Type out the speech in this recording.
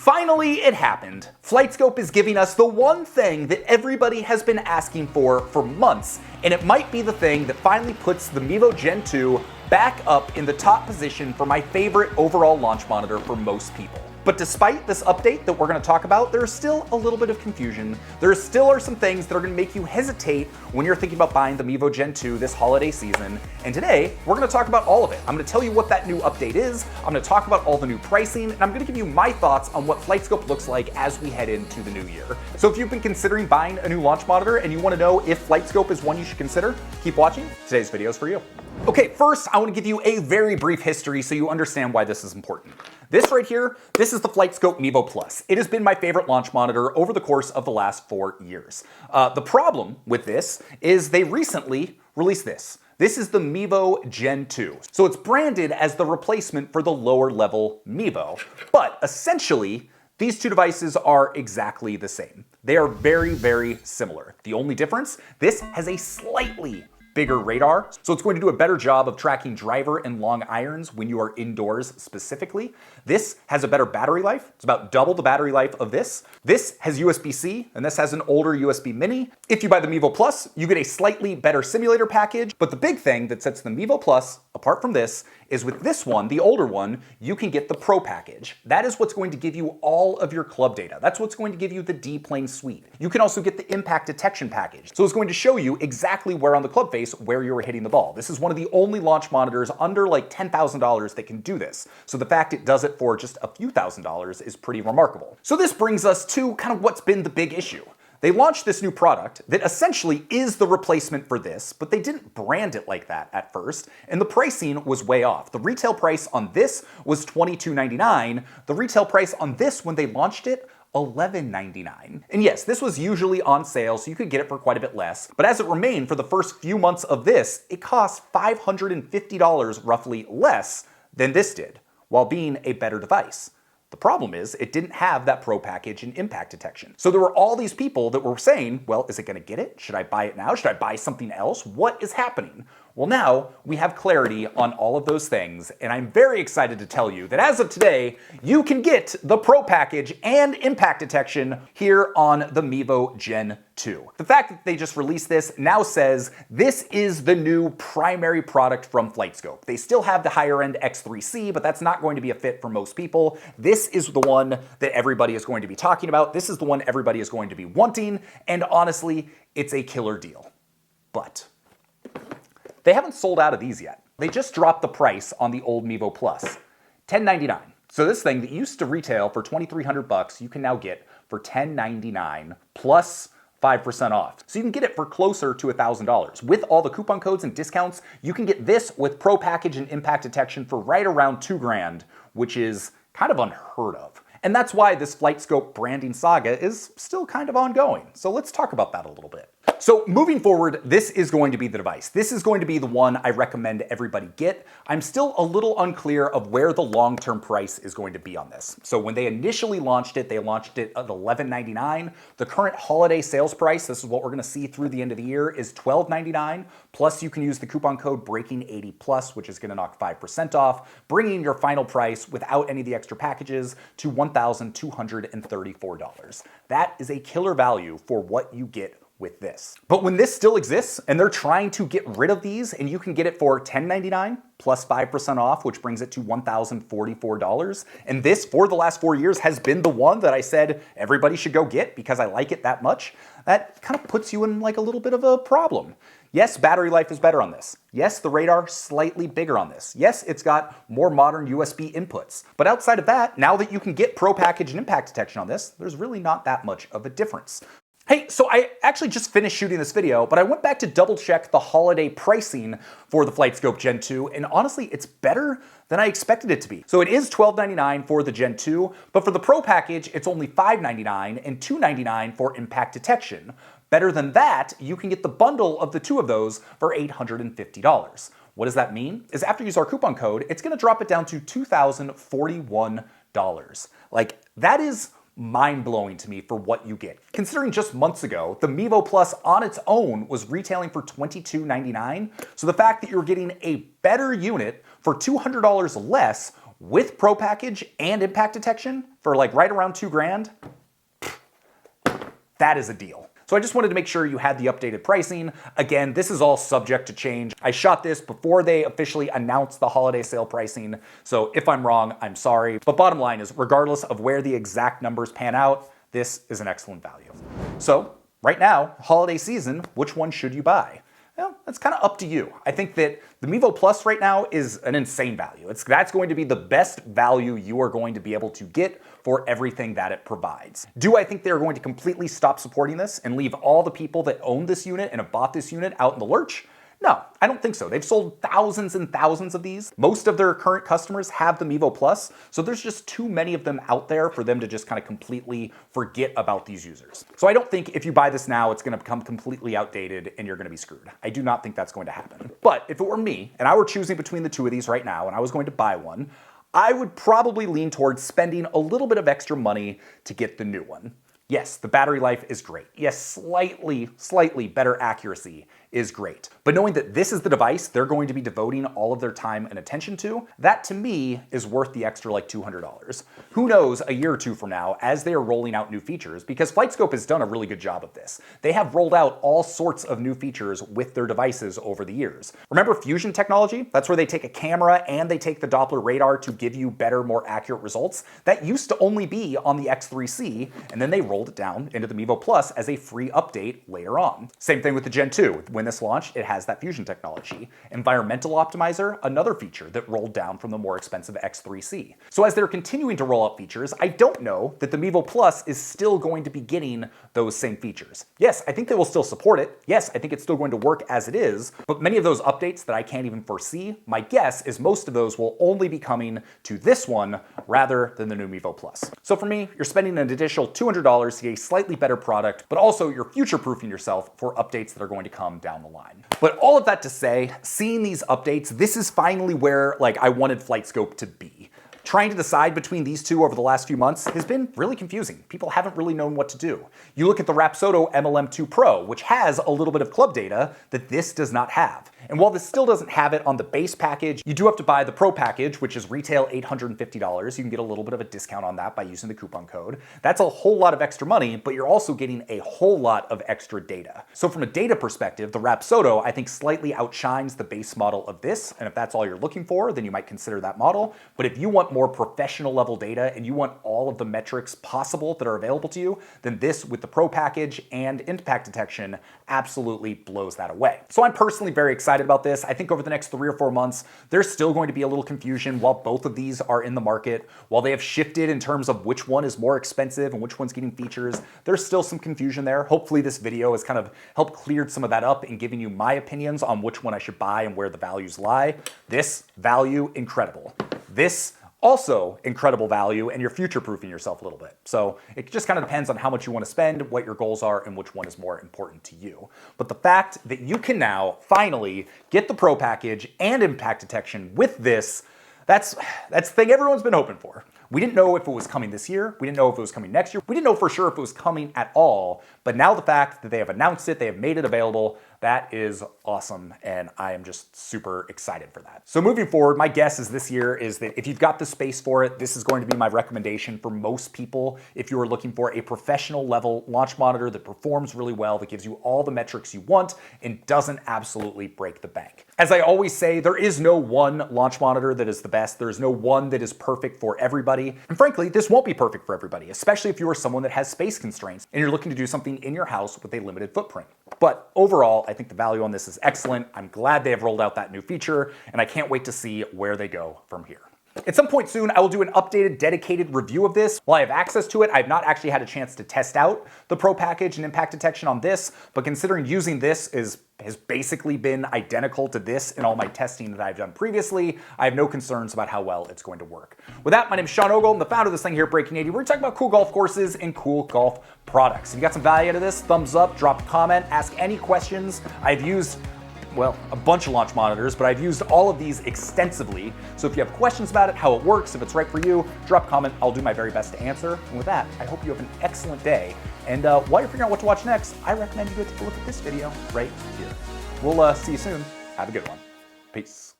Finally, it happened. Flightscope is giving us the one thing that everybody has been asking for months, and it might be the thing that finally puts the Mevo Gen 2 back up in the top position for my favorite overall launch monitor for most people. But despite this update that we're going to talk about, there's still a little bit of confusion. There still are some things that are going to make you hesitate when you're thinking about buying the Mevo Gen 2 this holiday season. And today, we're going to talk about all of it. I'm going to tell you what that new update is, I'm going to talk about all the new pricing, and I'm going to give you my thoughts on what Flightscope looks like as we head into the new year. So if you've been considering buying a new launch monitor and you want to know if Flightscope is one you should consider, keep watching. Today's video is for you. Okay, first, I want to give you a very brief history so you understand why this is important. This right here, this is the Flightscope Mevo Plus. It has been my favorite launch monitor over the course of the last 4 years. The problem with this is they recently released this. This is the Mevo Gen 2. So it's branded as the replacement for the lower level Mevo, but essentially, these two devices are exactly the same. They are very, very similar. The only difference, this has a slightly bigger radar, so it's going to do a better job of tracking driver and long irons when you are indoors specifically. This has a better battery life. It's about double the battery life of this. This has USB-C, and this has an older USB Mini. If you buy the Mevo Plus, you get a slightly better simulator package, but the big thing that sets the Mevo Plus apart from this is with this one, the older one, you can get the Pro package. That is what's going to give you all of your club data. That's what's going to give you the D-plane suite. You can also get the impact detection package. So it's going to show you exactly where on the club face where you were hitting the ball. This is one of the only launch monitors under like $10,000 that can do this. So the fact it does it for just a few $1,000s is pretty remarkable. So this brings us to kind of what's been the big issue. They launched this new product that essentially is the replacement for this, but they didn't brand it like that at first, and the pricing was way off. The retail price on this was $22.99. The retail price on this when they launched it, $11.99. And yes, this was usually on sale, so you could get it for quite a bit less, but as it remained for the first few months of this, it cost $550 roughly less than this did, while being a better device. The problem is it didn't have that Pro package and impact detection. So there were all these people that were saying, well, is it gonna get it? Should I buy it now? Should I buy something else? What is happening? Well, now we have clarity on all of those things, and I'm very excited to tell you that as of today, you can get the Pro package and impact detection here on the Mevo Gen 2. The fact that they just released this now says this is the new primary product from Flightscope. They still have the higher end X3C, but that's not going to be a fit for most people. This is the one that everybody is going to be talking about. This is the one everybody is going to be wanting, and honestly, it's a killer deal. But they haven't sold out of these yet. They just dropped the price on the old Mevo Plus, $10.99. So this thing that used to retail for $2,300, you can now get for $10.99 plus 5% off. So you can get it for closer to $1,000. With all the coupon codes and discounts, you can get this with Pro package and impact detection for right around $2,000, which is kind of unheard of. And that's why this Flightscope branding saga is still kind of ongoing. So let's talk about that a little bit. So moving forward, this is going to be the device. This is going to be the one I recommend everybody get. I'm still a little unclear of where the long-term price is going to be on this. So when they initially launched it, they launched it at $11.99. The current holiday sales price, this is what we're gonna see through the end of the year, is $12.99. Plus you can use the coupon code BREAKING80+, which is gonna knock 5% off, bringing your final price without any of the extra packages to $1,234. That is a killer value for what you get with this. But when this still exists and they're trying to get rid of these and you can get it for $10.99 plus 5% off, which brings it to $1,044. And this, for the last 4 years, has been the one that I said everybody should go get because I like it that much. That kind of puts you in like a little bit of a problem. Yes, battery life is better on this. Yes, the radar slightly bigger on this. Yes, it's got more modern USB inputs. But outside of that, now that you can get Pro package and impact detection on this, there's really not that much of a difference. Hey, so I actually just finished shooting this video, but I went back to double check the holiday pricing for the Flightscope Gen 2, and honestly, it's better than I expected it to be. So it is $12.99 for the Gen 2, but for the Pro package, it's only $5.99 and $2.99 for impact detection. Better than that, you can get the bundle of the two of those for $850. What does that mean? Is after you use our coupon code, it's gonna drop it down to $2,041. Like, that is mind-blowing to me for what you get. Considering just months ago, the Mevo Plus on its own was retailing for $22.99, so the fact that you're getting a better unit for $200 less with Pro package and impact detection for like right around $2,000, that is a deal. So I just wanted to make sure you had the updated pricing. Again, this is all subject to change. I shot this before they officially announced the holiday sale pricing, so if I'm wrong, I'm sorry. But bottom line is, regardless of where the exact numbers pan out, this is an excellent value. So right now, holiday season, which one should you buy? Well, that's kind of up to you. I think that the Mevo Plus right now is an insane value. That's going to be the best value you are going to be able to get for everything that it provides. Do I think they're going to completely stop supporting this and leave all the people that own this unit and have bought this unit out in the lurch? No, I don't think so. They've sold thousands and thousands of these. Most of their current customers have the Mevo Plus, so there's just too many of them out there for them to just kind of completely forget about these users. So I don't think if you buy this now, it's gonna become completely outdated and you're gonna be screwed. I do not think that's going to happen. But if it were me, and I were choosing between the two of these right now, and I was going to buy one, I would probably lean towards spending a little bit of extra money to get the new one. Yes, the battery life is great. Yes, slightly better accuracy is great. But knowing that this is the device they're going to be devoting all of their time and attention to, that to me is worth the extra like $200. Who knows a year or two from now as they are rolling out new features, because Flightscope has done a really good job of this. They have rolled out all sorts of new features with their devices over the years. Remember fusion technology? That's where they take a camera and they take the Doppler radar to give you better, more accurate results. That used to only be on the X3C, and then they rolled it down into the Mevo Plus as a free update later on. Same thing with the Gen 2. When this launched, it has that fusion technology. Environmental Optimizer, another feature that rolled down from the more expensive X3C. So as they're continuing to roll out features, I don't know that the Mevo Plus is still going to be getting those same features. Yes, I think they will still support it. Yes, I think it's still going to work as it is, but many of those updates that I can't even foresee, my guess is most of those will only be coming to this one rather than the new Mevo Plus. So for me, you're spending an additional $200 to get a slightly better product, but also you're future-proofing yourself for updates that are going to come down the line. But all of that to say, seeing these updates, this is finally where I wanted Flightscope to be. Trying to decide between these two over the last few months has been really confusing. People haven't really known what to do. You look at the Rapsodo MLM2 Pro, which has a little bit of club data that this does not have. And while this still doesn't have it on the base package, you do have to buy the Pro package, which is retail $850. You can get a little bit of a discount on that by using the coupon code. That's a whole lot of extra money, but you're also getting a whole lot of extra data. So from a data perspective, the Rapsodo, I think, slightly outshines the base model of this. And if that's all you're looking for, then you might consider that model. But if you want more professional level data and you want all of the metrics possible that are available to you, then this with the Pro package and impact detection absolutely blows that away. So I'm personally very excited about this. I think over the next 3 or 4 months, there's still going to be a little confusion while both of these are in the market. While they have shifted in terms of which one is more expensive and which one's getting features, there's still some confusion there. Hopefully this video has kind of helped clear some of that up and giving you my opinions on which one I should buy and where the values lie. This value, incredible. This also incredible value, and you're future-proofing yourself a little bit. So it just kind of depends on how much you want to spend, what your goals are, and which one is more important to you. But the fact that you can now finally get the Pro package and impact detection with this, that's the thing everyone's been hoping for. We didn't know if it was coming this year. We didn't know if it was coming next year. We didn't know for sure if it was coming at all. But now the fact that they have announced it, they have made it available, that is awesome, and I am just super excited for that. So moving forward, my guess is this year is that if you've got the space for it, this is going to be my recommendation for most people if you are looking for a professional level launch monitor that performs really well, that gives you all the metrics you want and doesn't absolutely break the bank. As I always say, there is no one launch monitor that is the best. There is no one that is perfect for everybody. And frankly, this won't be perfect for everybody, especially if you are someone that has space constraints and you're looking to do something in your house with a limited footprint. But overall, I think the value on this is excellent. I'm glad they have rolled out that new feature, and I can't wait to see where they go from here. At some point soon, I will do an updated, dedicated review of this. While I have access to it, I have not actually had a chance to test out the Pro package and impact detection on this, but considering using this has basically been identical to this in all my testing that I've done previously, I have no concerns about how well it's going to work. With that, my name is Sean Ogle. I'm the founder of this thing here at Breaking 80. We're going to talk about cool golf courses and cool golf products. If you got some value out of this, thumbs up, drop a comment, ask any questions. I've used a bunch of launch monitors, but I've used all of these extensively. So if you have questions about it, how it works, if it's right for you, drop a comment. I'll do my very best to answer. And with that, I hope you have an excellent day. And while you're figuring out what to watch next, I recommend you go take a look at this video right here. We'll see you soon. Have a good one. Peace.